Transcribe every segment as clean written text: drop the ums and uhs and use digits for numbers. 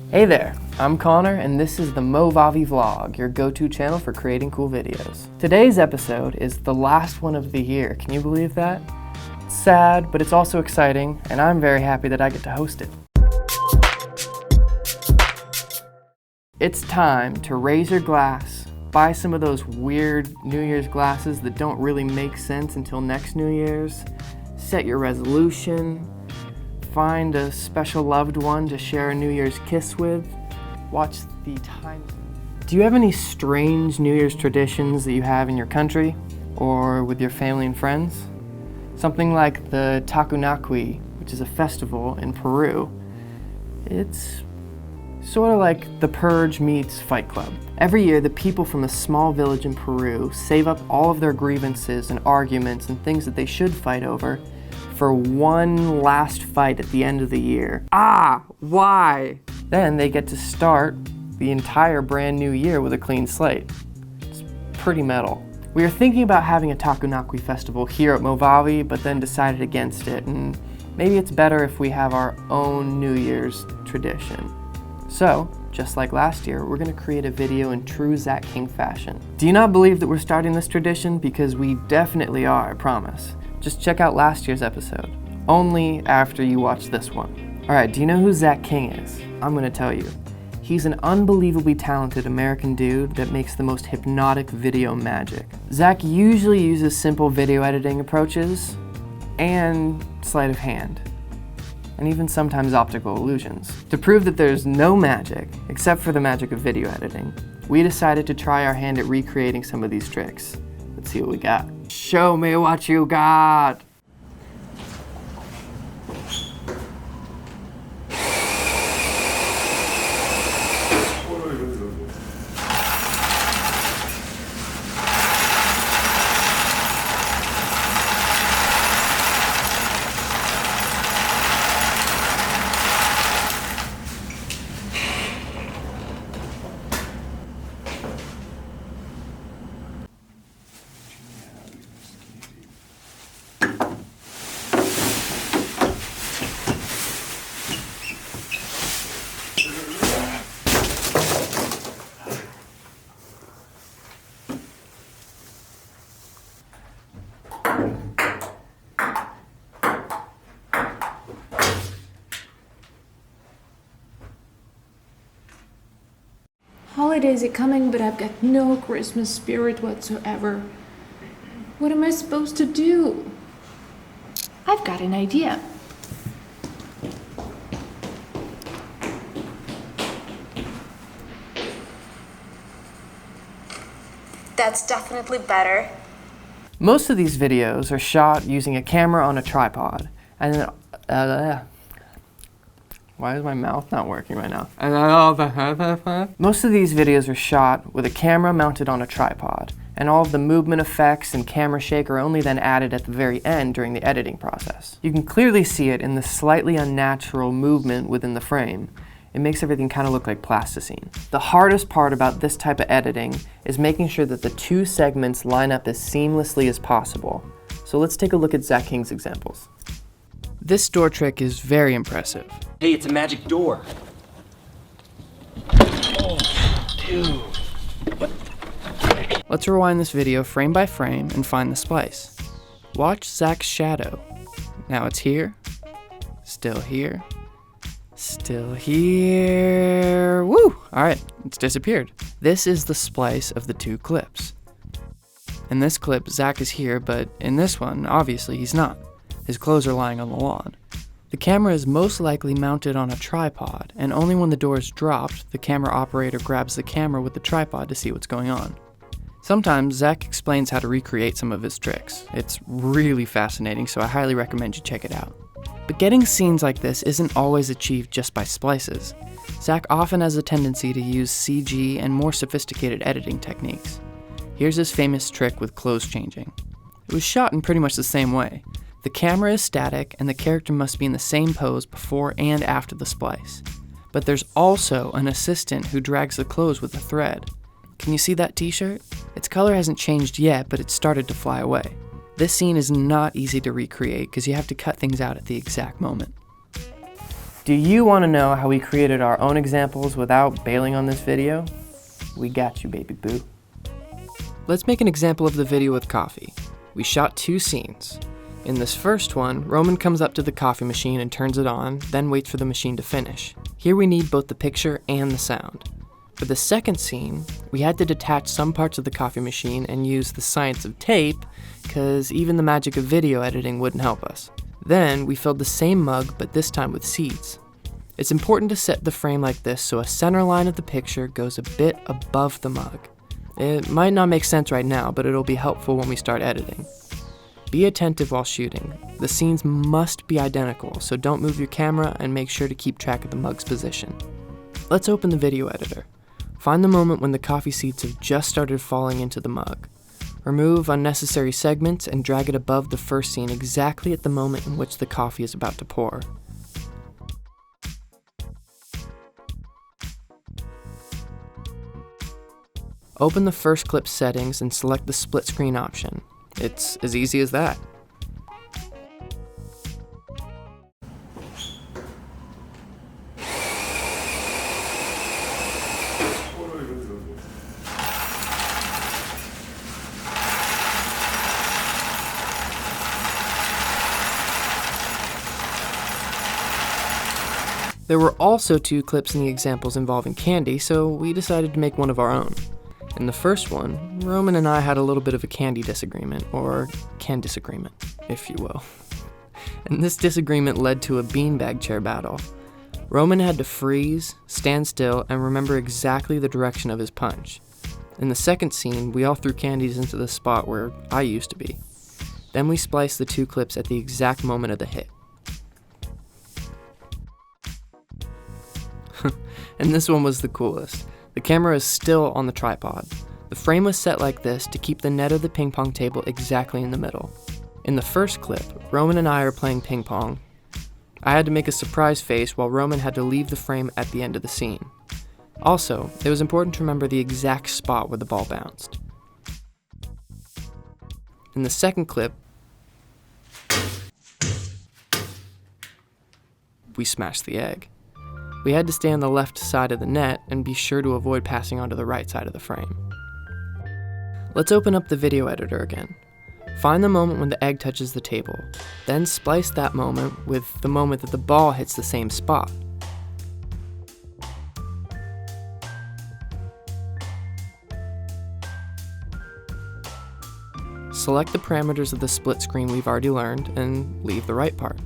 Hey there, I'm Connor and this is the Movavi vlog, your go-to channel for creating cool videos. Today's episode is the last one of the year. Can you believe that? It's sad, but it's also exciting, and I'm very happy that I get to host it. It's time to raise your glass, buy some of those weird New Year's glasses that don't really make sense until next New Year's, set your resolution, find a special loved one to share a New Year's kiss with, watch the time. Do you have any strange New Year's traditions that you have in your country or with your family and friends? Something like the Takunakui, which is a festival in Peru. It's sort of like the Purge meets Fight Club. Every year, the people from a small village in Peru save up all of their grievances and arguments and things that they should fight over for one last fight at the end of the year. Why? Then they get to start the entire brand new year with a clean slate. It's pretty metal. We were thinking about having a Takunakui festival here at Movavi, but then decided against it, and maybe it's better if we have our own New Year's tradition. So, just like last year, we're gonna create a video in true Zach King fashion. Do you not believe that we're starting this tradition? Because we definitely are, I promise. Just check out last year's episode, only after you watch this one. All right, do you know who Zach King is? I'm gonna tell you. He's an unbelievably talented American dude that makes the most hypnotic video magic. Zach usually uses simple video editing approaches and sleight of hand, and even sometimes optical illusions. To prove that there's no magic, except for the magic of video editing, we decided to try our hand at recreating some of these tricks. Let's see what we got. Show me what you got. Holidays are coming, but I've got no Christmas spirit whatsoever. What am I supposed to do? I've got an idea. That's definitely better. Most of these videos are shot using a camera on a tripod, and then, why is my mouth not working right now? Most of these videos are shot with a camera mounted on a tripod, and all of the movement effects and camera shake are only then added at the very end during the editing process. You can clearly see it in the slightly unnatural movement within the frame. It makes everything kind of look like plasticine. The hardest part about this type of editing is making sure that the two segments line up as seamlessly as possible. So let's take a look at Zach King's examples. This door trick is very impressive. Hey, it's a magic door. Oh, dude. What? Let's rewind this video frame by frame and find the splice. Watch Zach's shadow. Now it's here, still here, still here. Woo! All right, it's disappeared. This is the splice of the two clips. In this clip, Zach is here, but in this one, obviously he's not. His clothes are lying on the lawn. The camera is most likely mounted on a tripod, and only when the door is dropped, the camera operator grabs the camera with the tripod to see what's going on. Sometimes, Zach explains how to recreate some of his tricks. It's really fascinating, so I highly recommend you check it out. But getting scenes like this isn't always achieved just by splices. Zach often has a tendency to use CG and more sophisticated editing techniques. Here's his famous trick with clothes changing. It was shot in pretty much the same way. The camera is static, and the character must be in the same pose before and after the splice. But there's also an assistant who drags the clothes with a thread. Can you see that t-shirt? Its color hasn't changed yet, but it's started to fly away. This scene is not easy to recreate because you have to cut things out at the exact moment. Do you want to know how we created our own examples without bailing on this video? We got you, baby boo. Let's make an example of the video with coffee. We shot 2 scenes. In this first one, Roman comes up to the coffee machine and turns it on, then waits for the machine to finish. Here we need both the picture and the sound. For the second scene, we had to detach some parts of the coffee machine and use the science of tape, because even the magic of video editing wouldn't help us. Then, we filled the same mug, but this time with seeds. It's important to set the frame like this so a center line of the picture goes a bit above the mug. It might not make sense right now, but it'll be helpful when we start editing. Be attentive while shooting. The scenes must be identical, so don't move your camera and make sure to keep track of the mug's position. Let's open the video editor. Find the moment when the coffee seeds have just started falling into the mug. Remove unnecessary segments and drag it above the first scene exactly at the moment in which the coffee is about to pour. Open the first clip's settings and select the split screen option. It's as easy as that. There were also 2 clips in the examples involving candy, so we decided to make one of our own. In the first one, Roman and I had a little bit of a candy disagreement, or can disagreement, if you will. And this disagreement led to a beanbag chair battle. Roman had to freeze, stand still, and remember exactly the direction of his punch. In the second scene, we all threw candies into the spot where I used to be. Then we spliced the 2 clips at the exact moment of the hit. And this one was the coolest. The camera is still on the tripod. The frame was set like this to keep the net of the ping pong table exactly in the middle. In the first clip, Roman and I are playing ping pong. I had to make a surprise face while Roman had to leave the frame at the end of the scene. Also, it was important to remember the exact spot where the ball bounced. In the second clip, we smashed the egg. We had to stay on the left side of the net and be sure to avoid passing onto the right side of the frame. Let's open up the video editor again. Find the moment when the egg touches the table, then splice that moment with the moment that the ball hits the same spot. Select the parameters of the split screen we've already learned and leave the right part.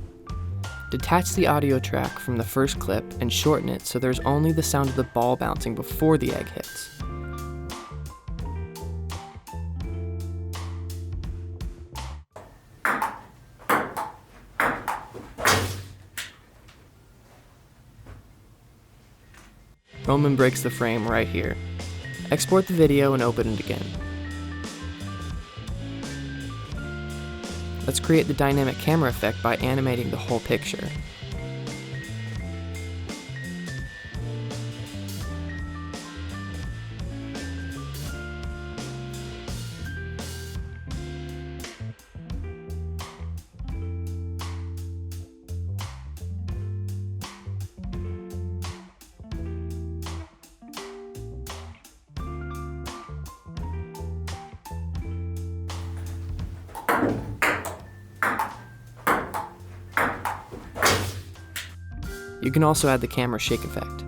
Detach the audio track from the first clip and shorten it so there's only the sound of the ball bouncing before the egg hits. Roman breaks the frame right here. Export the video and open it again. Let's create the dynamic camera effect by animating the whole picture. You can also add the camera shake effect.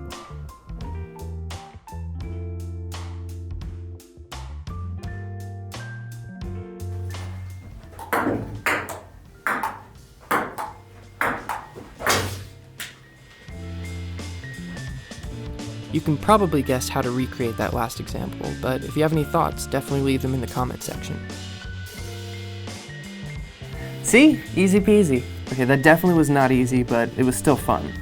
You can probably guess how to recreate that last example, but if you have any thoughts, definitely leave them in the comment section. See? Easy peasy. Okay, that definitely was not easy, but it was still fun.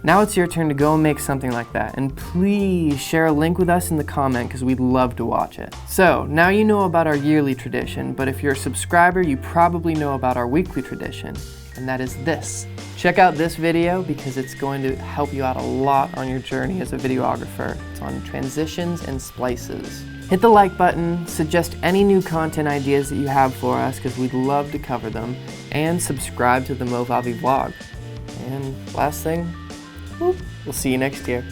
Now it's your turn to go and make something like that, and please share a link with us in the comment because we'd love to watch it. So, now you know about our yearly tradition, but if you're a subscriber, you probably know about our weekly tradition. and that is this. Check out this video because it's going to help you out a lot on your journey as a videographer. It's on transitions and splices. Hit the like button, suggest any new content ideas that you have for us because we'd love to cover them, and subscribe to the Movavi vlog. And last thing, we'll see you next year.